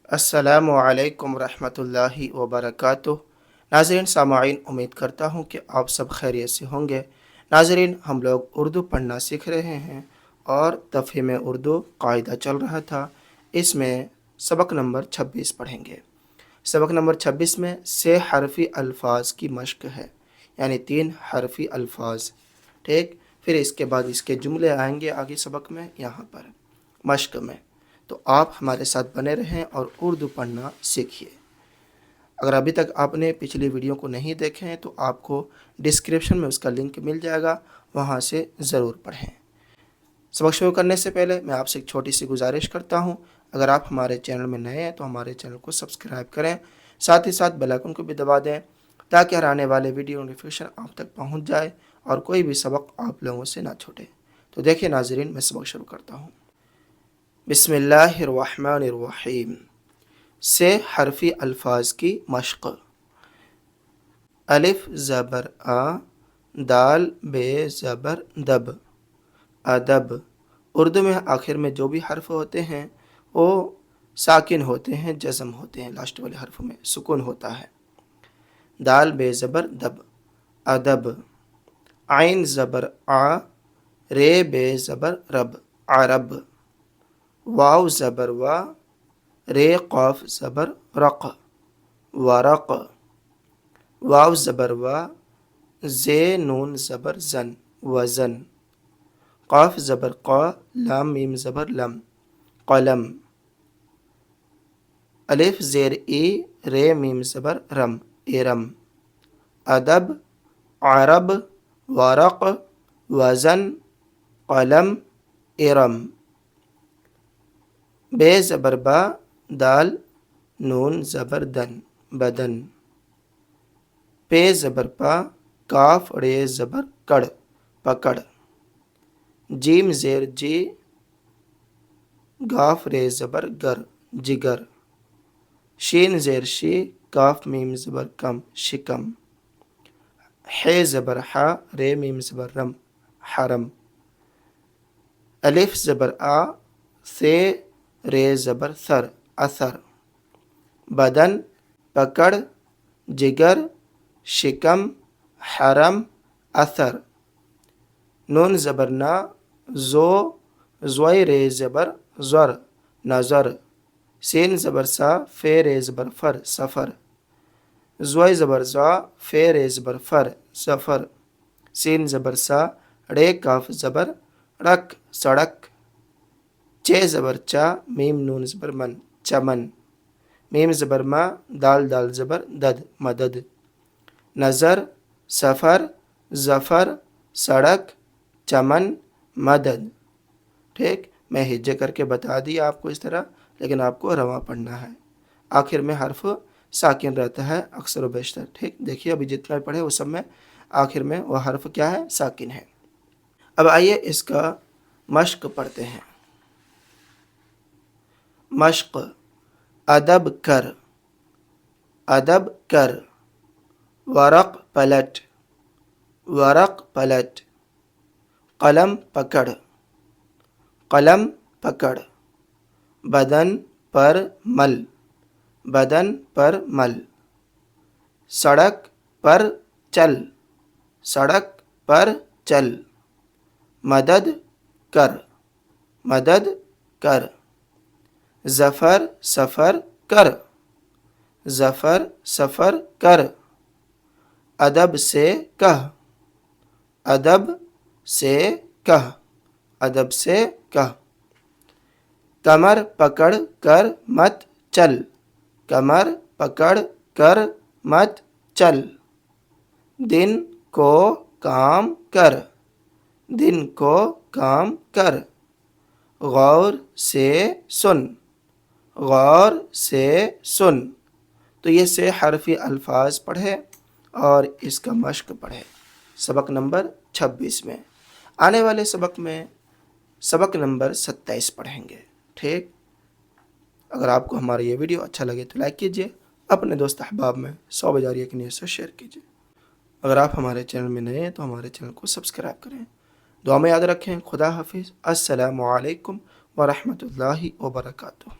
अस्सलामु अलैकुम रहमतुल्लाहि व बरकातुह। नाज़रीन सामाईन, उम्मीद करता हूँ कि आप सब खैरियत से होंगे। नाज़रीन, हम लोग उर्दू पढ़ना सीख रहे हैं और तफ़हीम उर्दू कायदा चल रहा था। इसमें सबक नंबर 26 पढ़ेंगे। सबक नंबर 26 में से हरफ़ी अल्फाज की मश्क है, यानी 3 हरफ़ी अल्फाज। ठीक, फिर इसके बाद इसके जुमले आएंगे आगे सबक में, यहाँ पर मश्क में। तो आप हमारे साथ बने रहें और उर्दू पढ़ना सीखिए। अगर अभी तक आपने पिछली वीडियो को नहीं देखे हैं तो आपको डिस्क्रिप्शन में उसका लिंक मिल जाएगा, वहाँ से ज़रूर पढ़ें। सबक शुरू करने से पहले मैं आपसे एक छोटी सी गुजारिश करता हूँ, अगर आप हमारे चैनल में नए हैं तो हमारे चैनल को सब्सक्राइब करें, साथ ही साथ बेल आइकन को भी दबा दें ताकि हर आने वाले वीडियो नोटिफिकेशन आप तक पहुँच जाए और कोई भी सबक आप लोगों से ना छूटे। तो देखिए नाज़रीन, मैं सबक शुरू करता हूँ। बिस्मिल्लाहिर्रहमानिर्रहीम। से हरफ़ी अल्फाज की मश्क। अलिफ ज़बर आ, दाल बे ज़बर दब, अदब। उर्दू में आखिर में जो भी हर्फ होते हैं वो साकिन होते हैं, जज़म होते हैं, लास्ट वाले हर्फ में सुकून होता है। दाल बे ज़बर दब, अदब। आइन ज़बर आ, रे बे ज़बर रब, अरब। वाव ज़बर वा, रे क़ाफ ज़बर रक़, वरक़। वाव ज़बर वा, ज़े नून ज़बर ज़न, वज़न। क़ाफ ज़बर क़ा, लाम मीम ज़बर लम, क़लम। अलिफ ज़ेर ई, रे मीम ज़बर रम, इरम। अदब, अरब, वरक़, वज़न, क़लम, इरम। बे ज़बर बा, दाल, नून ज़बर दन, बदन। पे ज़बर पा, काफ रे ज़बर कड़, पकड़। जीम ज़ेर जी, गाफ रे ज़बर गर, जिगर। शीन ज़ेर शी, काफ मीम ज़बर कम, शिकम। हे ज़बर हा, रे मीम ज़बर रम, हरम। अलिफ ज़बर आ, से रे ज़बर सर, असर। बदन, पकड़, जिगर, शिकम, हरम, असर। नून ज़बर ना, ज़ो, ज़्वाई रे ज़बर ज़र, नज़र। सीन ज़बर सा, फे रे ज़बर फर, सफ़र। ज़्वाई ज़बर ज़ा, फे रे ज़बर फर, सफ़र। सीन ज़बर सा, रे काफ ज़बर रक, सड़क। चे ज़बर चा, मीम नून ज़बर मन, चमन। मीम ज़बर मा, दाल दाल ज़बर दद, मदद। नज़र, सफ़र, ज़फ़र, सड़क, चमन, मदद। ठीक, मैं हिज्जे करके बता दिया आपको इस तरह, लेकिन आपको रवा पढ़ना है। आखिर में हर्फ साकिन रहता है अक्सर व बेशतर। ठीक, देखिए अभी जितना पढ़े वो सब में आखिर में वह हर्फ क्या है, साकिन है। अब आइए इसका मश्क पढ़ते हैं। मश्क। अदब कर, अदब कर। वरक पलट, वरक पलट। कलम पकड़, कलम पकड़। बदन पर मल, बदन पर मल। सड़क पर चल, सड़क पर चल। मदद कर, मदद कर। ज़फ़र सफ़र कर, ज़फ़र सफ़र कर। अदब से कह, अदब से कह, अदब से कह। कमर पकड़ कर मत चल, कमर पकड़ कर मत चल। दिन को काम कर, दिन को काम कर। गौर से सुन, गौर से सुन। तो ये से हरफ़ी अल्फाज पढ़े और इसका मश्क पढ़े सबक नंबर 26 में। आने वाले सबक में सबक नंबर 27 पढ़ेंगे। ठीक, अगर आपको हमारा ये वीडियो अच्छा लगे तो लाइक कीजिए, अपने दोस्त अहबाब में 100 बजारिया की नीयत से शेयर कीजिए। अगर आप हमारे चैनल में नए हैं तो हमारे चैनल को सब्सक्राइब करें। दुआ में याद रखें। खुदा हाफिज़। अस्सलामु अलैकुम व रहमतुल्लाहि व बरकातुहू।